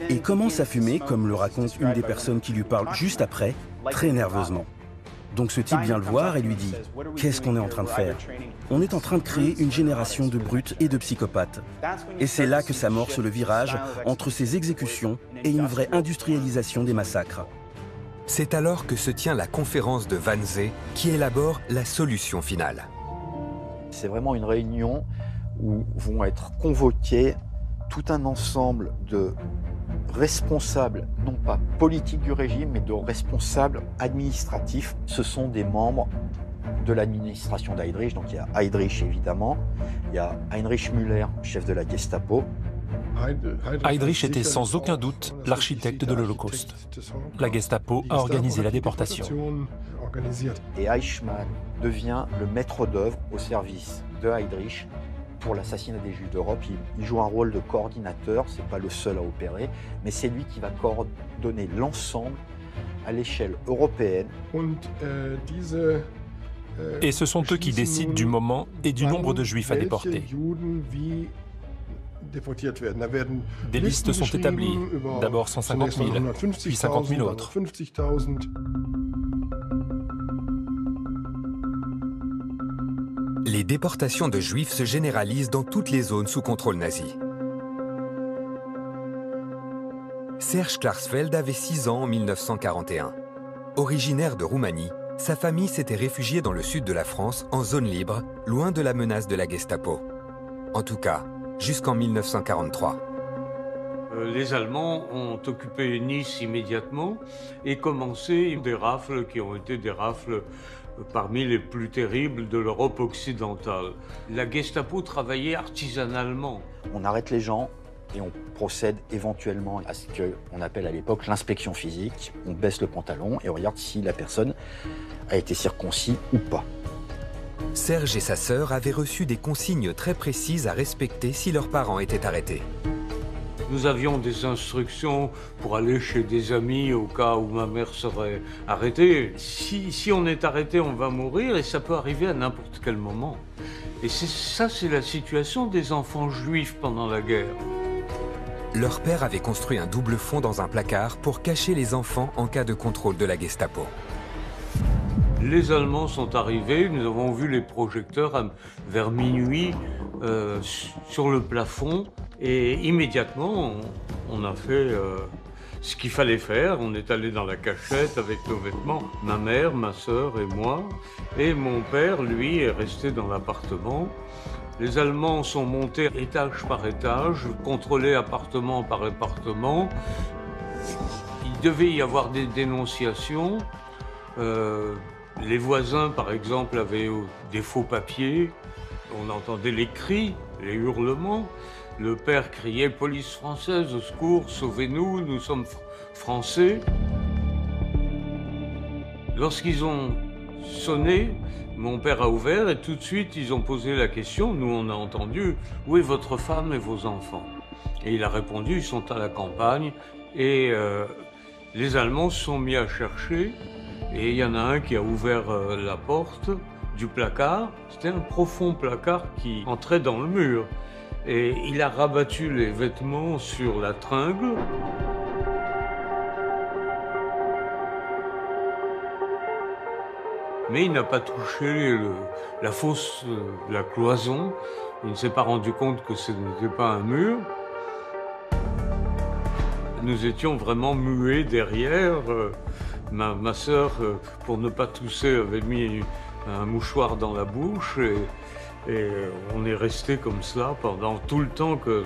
et commence à fumer, comme le raconte une des personnes qui lui parle juste après, très nerveusement. Donc ce type vient le voir et lui dit « Qu'est-ce qu'on est en train de faire? On est en train de créer une génération de brutes et de psychopathes. » Et c'est là que s'amorce le virage entre ces exécutions et une vraie industrialisation des massacres. C'est alors que se tient la conférence de Wannsee qui élabore la solution finale. C'est vraiment une réunion où vont être convoqués tout un ensemble de responsables, non pas politiques du régime, mais de responsables administratifs. Ce sont des membres de l'administration d'Heydrich. Donc il y a Heydrich évidemment, il y a Heinrich Müller, chef de la Gestapo. Heydrich était sans aucun doute l'architecte de l'Holocauste. La Gestapo a organisé la déportation. Et Eichmann devient le maître d'œuvre au service de Heydrich pour l'assassinat des Juifs d'Europe. Il joue un rôle de coordinateur, c'est pas le seul à opérer, mais c'est lui qui va coordonner l'ensemble à l'échelle européenne. Et ce sont eux qui décident du moment et du nombre de Juifs à déporter. Des listes sont établies, d'abord 150 000, puis 50 000 autres. Les déportations de Juifs se généralisent dans toutes les zones sous contrôle nazi. Serge Klarsfeld avait 6 ans en 1941. Originaire de Roumanie, sa famille s'était réfugiée dans le sud de la France, en zone libre, loin de la menace de la Gestapo. En tout cas, jusqu'en 1943. Les Allemands ont occupé Nice immédiatement et commencé des rafles qui ont été des rafles parmi les plus terribles de l'Europe occidentale. La Gestapo travaillait artisanalement. On arrête les gens, et on procède éventuellement à ce qu'on appelle à l'époque l'inspection physique. On baisse le pantalon et on regarde si la personne a été circoncis ou pas. Serge et sa sœur avaient reçu des consignes très précises à respecter si leurs parents étaient arrêtés. Nous avions des instructions pour aller chez des amis au cas où ma mère serait arrêtée. Si on est arrêté, on va mourir et ça peut arriver à n'importe quel moment. Et c'est la situation des enfants juifs pendant la guerre. Leur père avait construit un double fond dans un placard pour cacher les enfants en cas de contrôle de la Gestapo. Les Allemands sont arrivés, nous avons vu les projecteurs vers minuit sur le plafond et immédiatement on a fait ce qu'il fallait faire. On est allé dans la cachette avec nos vêtements, ma mère, ma sœur et moi. Et mon père, lui, est resté dans l'appartement. Les Allemands sont montés étage par étage, contrôlés appartement par appartement. Il devait y avoir des dénonciations. Les voisins, par exemple, avaient des faux papiers. On entendait les cris, les hurlements. Le père criait « Police française, au secours, sauvez-nous, nous sommes français ». Lorsqu'ils ont sonné, mon père a ouvert et tout de suite, ils ont posé la question. Nous, on a entendu « Où est votre femme et vos enfants ?» Et il a répondu « Ils sont à la campagne ». Et les Allemands se sont mis à chercher. Et il y en a un qui a ouvert la porte du placard. C'était un profond placard qui entrait dans le mur. Et il a rabattu les vêtements sur la tringle. Mais il n'a pas touché la cloison. Il ne s'est pas rendu compte que ce n'était pas un mur. Nous étions vraiment muets derrière. Ma sœur, pour ne pas tousser, avait mis un mouchoir dans la bouche et on est resté comme cela pendant tout le temps que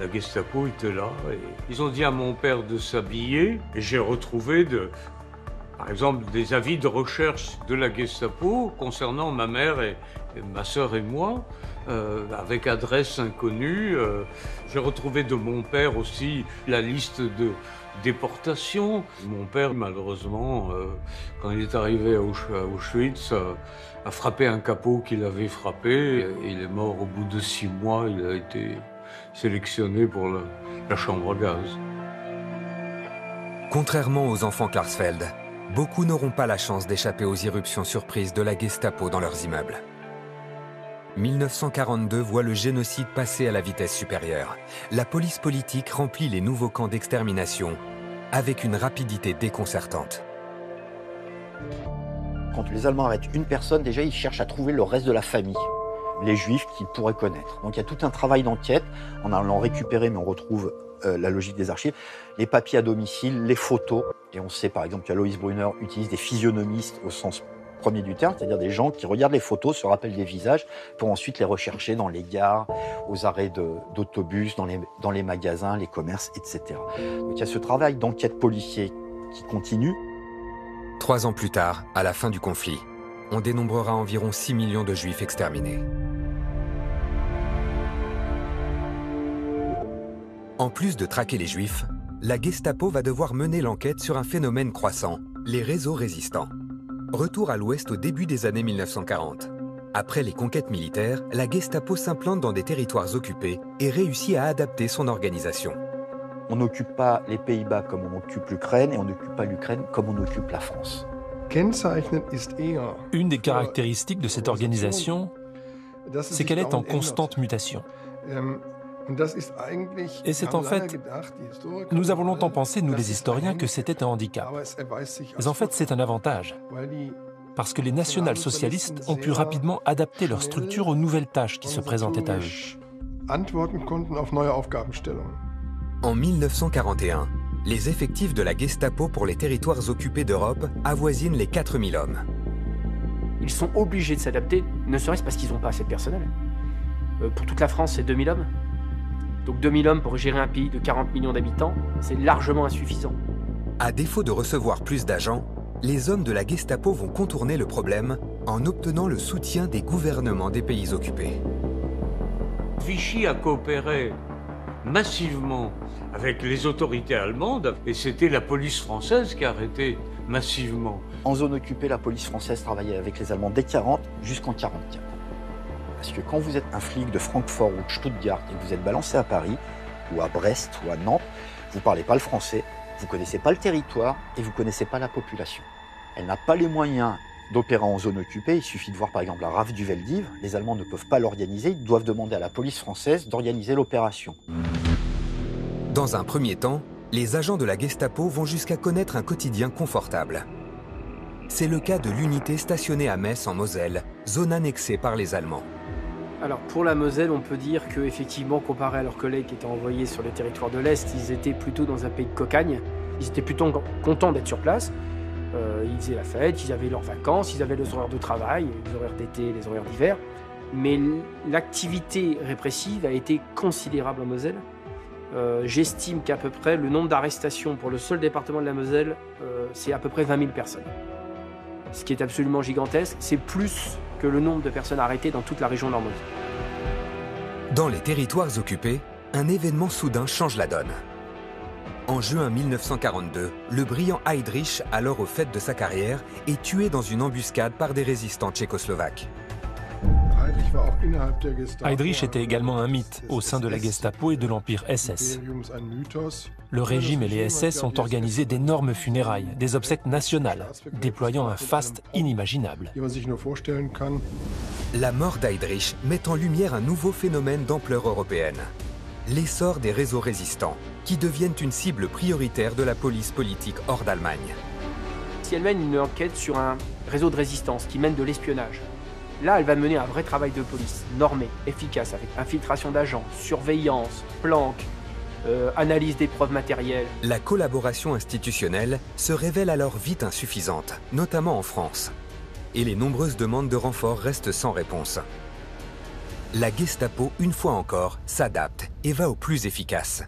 la Gestapo était là. Et ils ont dit à mon père de s'habiller et j'ai retrouvé, par exemple, des avis de recherche de la Gestapo concernant ma mère et ma sœur et moi, avec adresse inconnue. J'ai retrouvé de mon père aussi la liste de déportation. Mon père, malheureusement, quand il est arrivé à Auschwitz, a frappé un capot qu'il avait frappé. Il est mort au bout de 6 mois. Il a été sélectionné pour la chambre à gaz. Contrairement aux enfants Klarsfeld, beaucoup n'auront pas la chance d'échapper aux irruptions surprises de la Gestapo dans leurs immeubles. 1942 voit le génocide passer à la vitesse supérieure. La police politique remplit les nouveaux camps d'extermination avec une rapidité déconcertante. Quand les Allemands arrêtent une personne, déjà ils cherchent à trouver le reste de la famille, les Juifs qu'ils pourraient connaître. Donc il y a tout un travail d'enquête, en allant récupérer, mais on retrouve la logique des archives, les papiers à domicile, les photos. Et on sait par exemple qu'Alois Brunner utilise des physionomistes au sens premier du terme, c'est-à-dire des gens qui regardent les photos, se rappellent des visages, pour ensuite les rechercher dans les gares, aux arrêts d'autobus, dans les magasins, les commerces, etc. Donc il y a ce travail d'enquête policier qui continue. 3 ans plus tard, à la fin du conflit, on dénombrera environ 6 millions de Juifs exterminés. En plus de traquer les Juifs, la Gestapo va devoir mener l'enquête sur un phénomène croissant, les réseaux résistants. Retour à l'Ouest au début des années 1940. Après les conquêtes militaires, la Gestapo s'implante dans des territoires occupés et réussit à adapter son organisation. On n'occupe pas les Pays-Bas comme on occupe l'Ukraine et on n'occupe pas l'Ukraine comme on occupe la France. Une des caractéristiques de cette organisation, c'est qu'elle est en constante mutation. Et c'est en fait, nous avons longtemps pensé, nous les historiens, que c'était un handicap. Mais en fait, c'est un avantage. Parce que les national-socialistes ont pu rapidement adapter leur structure aux nouvelles tâches qui se présentaient à eux. En 1941, les effectifs de la Gestapo pour les territoires occupés d'Europe avoisinent les 4000 hommes. Ils sont obligés de s'adapter, ne serait-ce parce qu'ils n'ont pas assez de personnel. Pour toute la France, c'est 2000 hommes. Donc 2000 hommes pour gérer un pays de 40 millions d'habitants, c'est largement insuffisant. À défaut de recevoir plus d'agents, les hommes de la Gestapo vont contourner le problème en obtenant le soutien des gouvernements des pays occupés. Vichy a coopéré massivement avec les autorités allemandes et c'était la police française qui arrêtait massivement. En zone occupée, la police française travaillait avec les Allemands dès 40 jusqu'en 44. Parce que quand vous êtes un flic de Francfort ou de Stuttgart et que vous êtes balancé à Paris, ou à Brest, ou à Nantes, vous ne parlez pas le français, vous ne connaissez pas le territoire et vous ne connaissez pas la population. Elle n'a pas les moyens d'opérer en zone occupée. Il suffit de voir par exemple la rafle du Veldiv. Les Allemands ne peuvent pas l'organiser, ils doivent demander à la police française d'organiser l'opération. Dans un premier temps, les agents de la Gestapo vont jusqu'à connaître un quotidien confortable. C'est le cas de l'unité stationnée à Metz en Moselle, zone annexée par les Allemands. Alors pour la Moselle, on peut dire qu'effectivement, comparé à leurs collègues qui étaient envoyés sur les territoires de l'Est, ils étaient plutôt dans un pays de cocagne. Ils étaient plutôt contents d'être sur place. Ils faisaient la fête, ils avaient leurs vacances, ils avaient les horaires de travail, les horaires d'été, les horaires d'hiver. Mais l'activité répressive a été considérable en Moselle. J'estime qu'à peu près le nombre d'arrestations pour le seul département de la Moselle, c'est à peu près 20 000 personnes. Ce qui est absolument gigantesque, c'est plus que le nombre de personnes arrêtées dans toute la région normande. Dans les territoires occupés, un événement soudain change la donne. En juin 1942, le brillant Heydrich, alors au fait de sa carrière, est tué dans une embuscade par des résistants tchécoslovaques. Heydrich était également un mythe au sein de la Gestapo et de l'Empire SS. Le régime et les SS ont organisé d'énormes funérailles, des obsèques nationales, déployant un faste inimaginable. La mort d'Heydrich met en lumière un nouveau phénomène d'ampleur européenne. L'essor des réseaux résistants, qui deviennent une cible prioritaire de la police politique hors d'Allemagne. Si elle mène une enquête sur un réseau de résistance qui mène de l'espionnage, là, elle va mener un vrai travail de police, normé, efficace, avec infiltration d'agents, surveillance, planque, analyse des preuves matérielles. La collaboration institutionnelle se révèle alors vite insuffisante, notamment en France. Et les nombreuses demandes de renfort restent sans réponse. La Gestapo, une fois encore, s'adapte et va au plus efficace.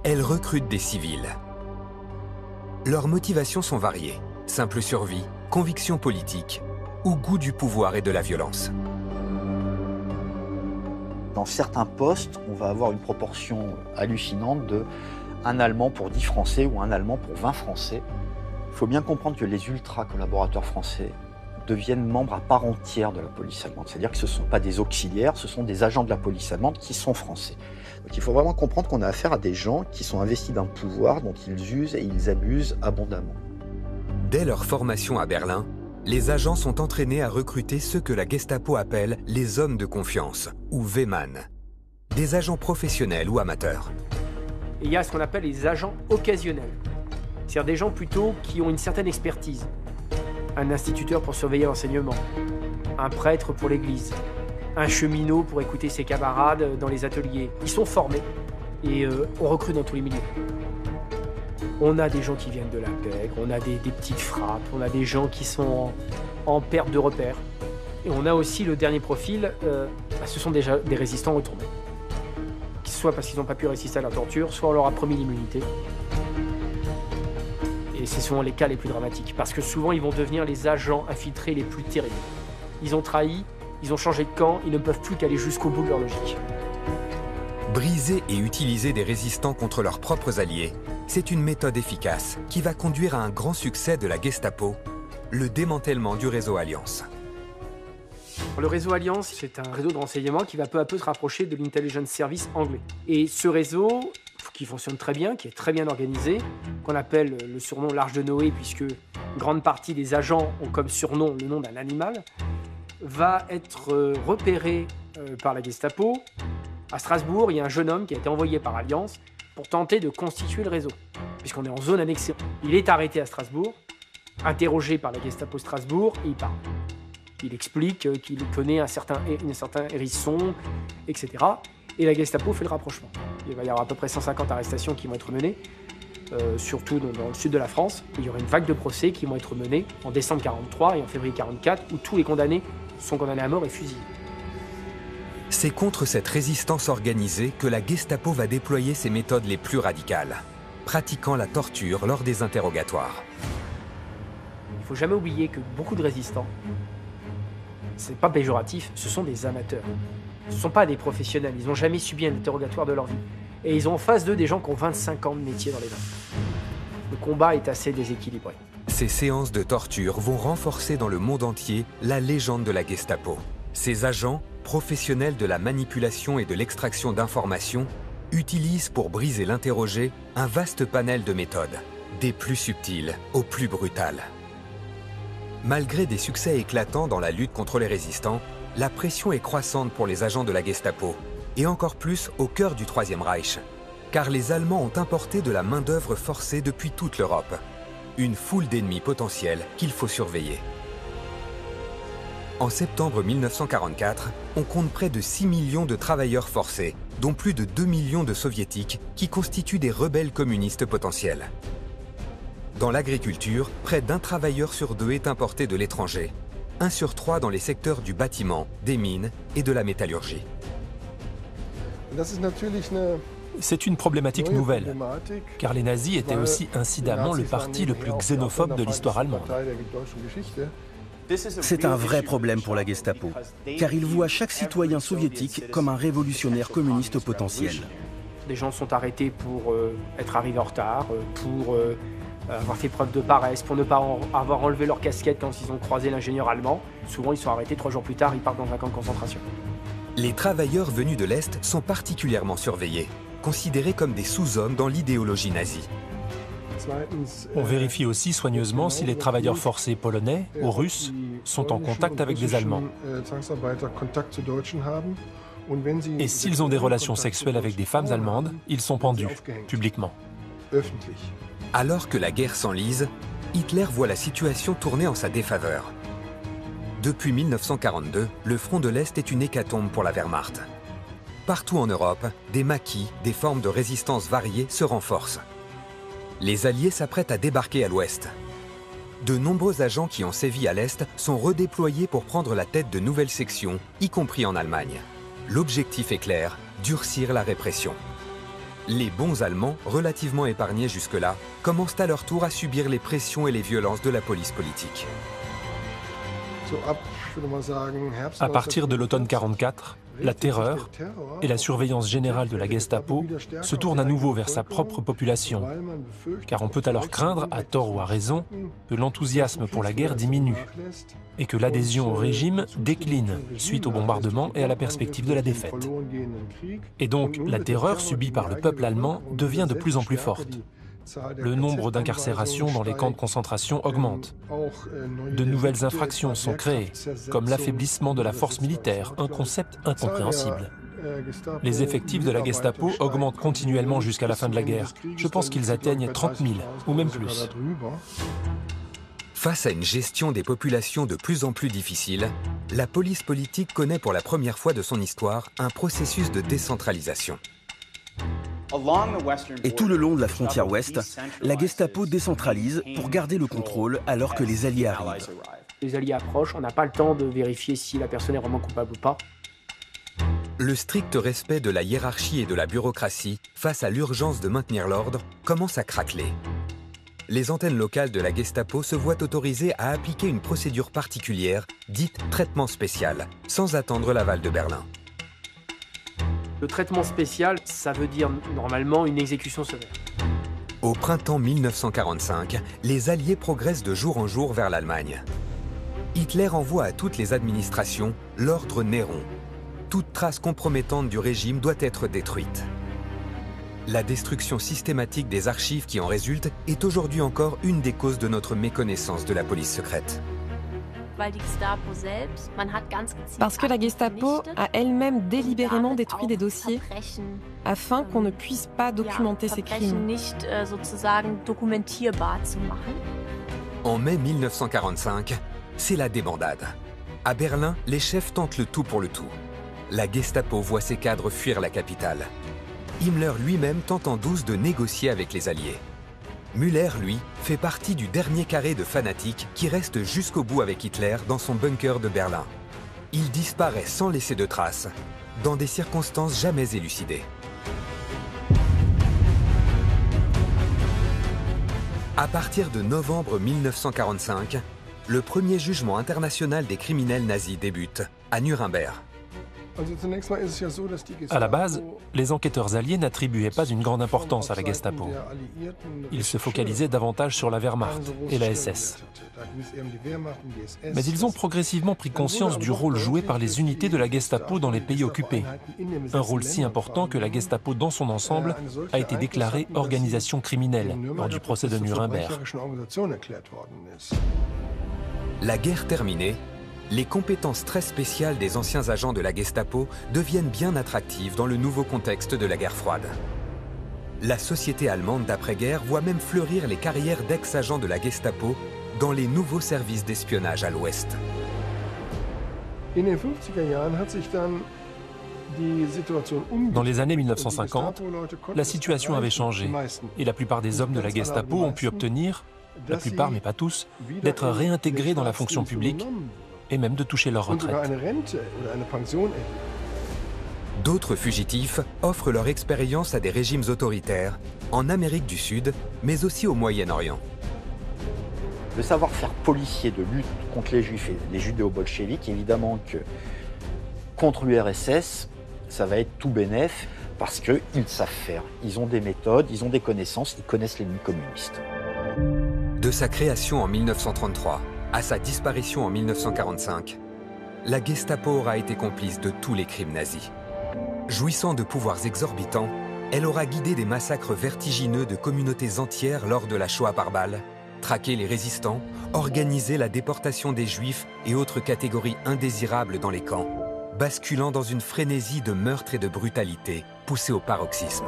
Elle recrute des civils. Leurs motivations sont variées. Simple survie, conviction politique ou goût du pouvoir et de la violence. Dans certains postes, on va avoir une proportion hallucinante de un Allemand pour 10 Français ou un Allemand pour 20 Français. Il faut bien comprendre que les ultra-collaborateurs français deviennent membres à part entière de la police allemande. C'est-à-dire que ce ne sont pas des auxiliaires, ce sont des agents de la police allemande qui sont français. Donc il faut vraiment comprendre qu'on a affaire à des gens qui sont investis d'un pouvoir dont ils usent et ils abusent abondamment. Dès leur formation à Berlin, les agents sont entraînés à recruter ceux que la Gestapo appelle les hommes de confiance, ou Wehmann, des agents professionnels ou amateurs. Et il y a ce qu'on appelle les agents occasionnels, c'est-à-dire des gens plutôt qui ont une certaine expertise. Un instituteur pour surveiller l'enseignement, un prêtre pour l'église, un cheminot pour écouter ses camarades dans les ateliers. Ils sont formés et on recrute dans tous les milieux. On a des gens qui viennent de la pègre, on a des petites frappes, on a des gens qui sont en perte de repères. Et on a aussi le dernier profil, ce sont déjà des résistants retournés. Soit parce qu'ils n'ont pas pu résister à la torture, soit on leur a promis l'immunité. Et ce sont les cas les plus dramatiques, parce que souvent ils vont devenir les agents infiltrés les plus terribles. Ils ont trahi, ils ont changé de camp, ils ne peuvent plus qu'aller jusqu'au bout de leur logique. Briser et utiliser des résistants contre leurs propres alliés, c'est une méthode efficace qui va conduire à un grand succès de la Gestapo, le démantèlement du réseau Alliance. Le réseau Alliance, c'est un réseau de renseignement qui va peu à peu se rapprocher de l'Intelligence Service anglais. Et ce réseau, qui fonctionne très bien, qui est très bien organisé, qu'on appelle le surnom l'Arche de Noé, puisque une grande partie des agents ont comme surnom le nom d'un animal, va être repéré par la Gestapo. À Strasbourg, il y a un jeune homme qui a été envoyé par Alliance pour tenter de constituer le réseau, puisqu'on est en zone annexée. Il est arrêté à Strasbourg, interrogé par la Gestapo Strasbourg, et il parle. Il explique qu'il connaît un certain hérisson, etc. Et la Gestapo fait le rapprochement. Il va y avoir à peu près 150 arrestations qui vont être menées, surtout dans le sud de la France. Il y aura une vague de procès qui vont être menés en décembre 1943 et en février 1944, où tous les condamnés sont condamnés à mort et fusillés. C'est contre cette résistance organisée que la Gestapo va déployer ses méthodes les plus radicales, pratiquant la torture lors des interrogatoires. Il ne faut jamais oublier que beaucoup de résistants, c'est pas péjoratif, ce sont des amateurs. Ce ne sont pas des professionnels, ils n'ont jamais subi un interrogatoire de leur vie. Et ils ont en face d'eux des gens qui ont 25 ans de métier dans les mains. Le combat est assez déséquilibré. Ces séances de torture vont renforcer dans le monde entier la légende de la Gestapo. Ces agents, professionnels de la manipulation et de l'extraction d'informations, utilisent pour briser l'interrogé un vaste panel de méthodes, des plus subtiles aux plus brutales. Malgré des succès éclatants dans la lutte contre les résistants, la pression est croissante pour les agents de la Gestapo, et encore plus au cœur du Troisième Reich, car les Allemands ont importé de la main-d'œuvre forcée depuis toute l'Europe. Une foule d'ennemis potentiels qu'il faut surveiller. En septembre 1944, on compte près de 6 millions de travailleurs forcés, dont plus de 2 millions de soviétiques qui constituent des rebelles communistes potentiels. Dans l'agriculture, près d'1 travailleur sur 2 est importé de l'étranger, 1 sur 3 dans les secteurs du bâtiment, des mines et de la métallurgie. C'est une problématique nouvelle, car les nazis étaient aussi incidemment le parti le plus xénophobe de l'histoire allemande. C'est un vrai problème pour la Gestapo, car ils voient chaque citoyen soviétique comme un révolutionnaire communiste potentiel. Des gens sont arrêtés pour être arrivés en retard, pour avoir fait preuve de paresse, pour ne pas avoir enlevé leur casquette quand ils ont croisé l'ingénieur allemand. Souvent, ils sont arrêtés 3 jours plus tard, ils partent dans un camp de concentration. Les travailleurs venus de l'Est sont particulièrement surveillés, considérés comme des sous-hommes dans l'idéologie nazie. On vérifie aussi soigneusement si les travailleurs forcés polonais ou russes sont en contact avec des Allemands. Et s'ils ont des relations sexuelles avec des femmes allemandes, ils sont pendus, publiquement. Alors que la guerre s'enlise, Hitler voit la situation tourner en sa défaveur. Depuis 1942, le front de l'Est est une hécatombe pour la Wehrmacht. Partout en Europe, des maquis, des formes de résistance variées se renforcent. Les Alliés s'apprêtent à débarquer à l'Ouest. De nombreux agents qui ont sévi à l'Est sont redéployés pour prendre la tête de nouvelles sections, y compris en Allemagne. L'objectif est clair, durcir la répression. Les bons Allemands, relativement épargnés jusque-là, commencent à leur tour à subir les pressions et les violences de la police politique. À partir de l'automne 1944, la terreur et la surveillance générale de la Gestapo se tournent à nouveau vers sa propre population, car on peut alors craindre, à tort ou à raison, que l'enthousiasme pour la guerre diminue et que l'adhésion au régime décline suite au bombardement et à la perspective de la défaite. Et donc, la terreur subie par le peuple allemand devient de plus en plus forte. Le nombre d'incarcérations dans les camps de concentration augmente. De nouvelles infractions sont créées, comme l'affaiblissement de la force militaire, un concept incompréhensible. Les effectifs de la Gestapo augmentent continuellement jusqu'à la fin de la guerre. Je pense qu'ils atteignent 30 000, ou même plus. Face à une gestion des populations de plus en plus difficile, la police politique connaît pour la première fois de son histoire un processus de décentralisation. Et tout le long de la frontière ouest, la Gestapo décentralise pour garder le contrôle alors que les Alliés arrivent. Les Alliés approchent, on n'a pas le temps de vérifier si la personne est vraiment coupable ou pas. Le strict respect de la hiérarchie et de la bureaucratie face à l'urgence de maintenir l'ordre commence à craqueler. Les antennes locales de la Gestapo se voient autorisées à appliquer une procédure particulière, dite traitement spécial, sans attendre l'aval de Berlin. Le traitement spécial, ça veut dire normalement une exécution sévère. Au printemps 1945, les Alliés progressent de jour en jour vers l'Allemagne. Hitler envoie à toutes les administrations l'ordre Néron. Toute trace compromettante du régime doit être détruite. La destruction systématique des archives qui en résulte est aujourd'hui encore une des causes de notre méconnaissance de la police secrète. Parce que la Gestapo a elle-même délibérément détruit des dossiers afin qu'on ne puisse pas documenter ces crimes. En mai 1945, c'est la débandade. À Berlin, les chefs tentent le tout pour le tout. La Gestapo voit ses cadres fuir la capitale. Himmler lui-même tente en douce de négocier avec les Alliés. Müller, lui, fait partie du dernier carré de fanatiques qui reste jusqu'au bout avec Hitler dans son bunker de Berlin. Il disparaît sans laisser de traces, dans des circonstances jamais élucidées. À partir de novembre 1945, le premier jugement international des criminels nazis débute, à Nuremberg. À la base, les enquêteurs alliés n'attribuaient pas une grande importance à la Gestapo. Ils se focalisaient davantage sur la Wehrmacht et la SS. Mais ils ont progressivement pris conscience du rôle joué par les unités de la Gestapo dans les pays occupés. Un rôle si important que la Gestapo dans son ensemble a été déclarée organisation criminelle lors du procès de Nuremberg. La guerre terminée, les compétences très spéciales des anciens agents de la Gestapo deviennent bien attractives dans le nouveau contexte de la guerre froide. La société allemande d'après-guerre voit même fleurir les carrières d'ex-agents de la Gestapo dans les nouveaux services d'espionnage à l'Ouest. Dans les années 1950, la situation avait changé et la plupart des hommes de la Gestapo ont pu obtenir, la plupart mais pas tous, d'être réintégrés dans la fonction publique et même de toucher leur retraite. D'autres fugitifs offrent leur expérience à des régimes autoritaires, en Amérique du Sud, mais aussi au Moyen-Orient. Le savoir-faire policier de lutte contre les juifs et les judéo-bolcheviques, évidemment que contre l'URSS, ça va être tout bénef parce qu'ils savent faire. Ils ont des méthodes, ils ont des connaissances, ils connaissent l'ennemi communiste. De sa création en 1933 à sa disparition en 1945, la Gestapo aura été complice de tous les crimes nazis. Jouissant de pouvoirs exorbitants, elle aura guidé des massacres vertigineux de communautés entières lors de la Shoah par balle, traqué les résistants, organisé la déportation des Juifs et autres catégories indésirables dans les camps, basculant dans une frénésie de meurtre et de brutalité poussée au paroxysme.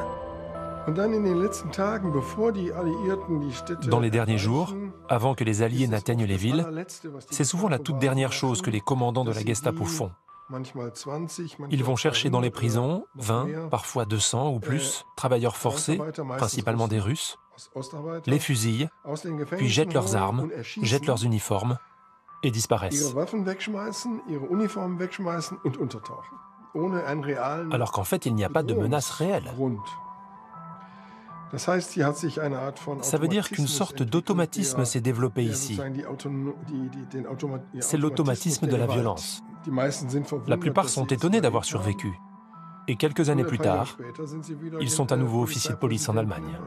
Dans les derniers jours, avant que les Alliés n'atteignent les villes, c'est souvent la toute dernière chose que les commandants de la Gestapo font. Ils vont chercher dans les prisons 20, parfois 200 ou plus, travailleurs forcés, principalement des Russes, les fusillent, puis jettent leurs armes, jettent leurs uniformes et disparaissent. Alors qu'en fait, il n'y a pas de menace réelle. Ça veut dire qu'une sorte d'automatisme s'est développé ici. C'est l'automatisme de la violence. La plupart sont étonnés d'avoir survécu. Et quelques années plus tard, ils sont à nouveau officiers de police en Allemagne.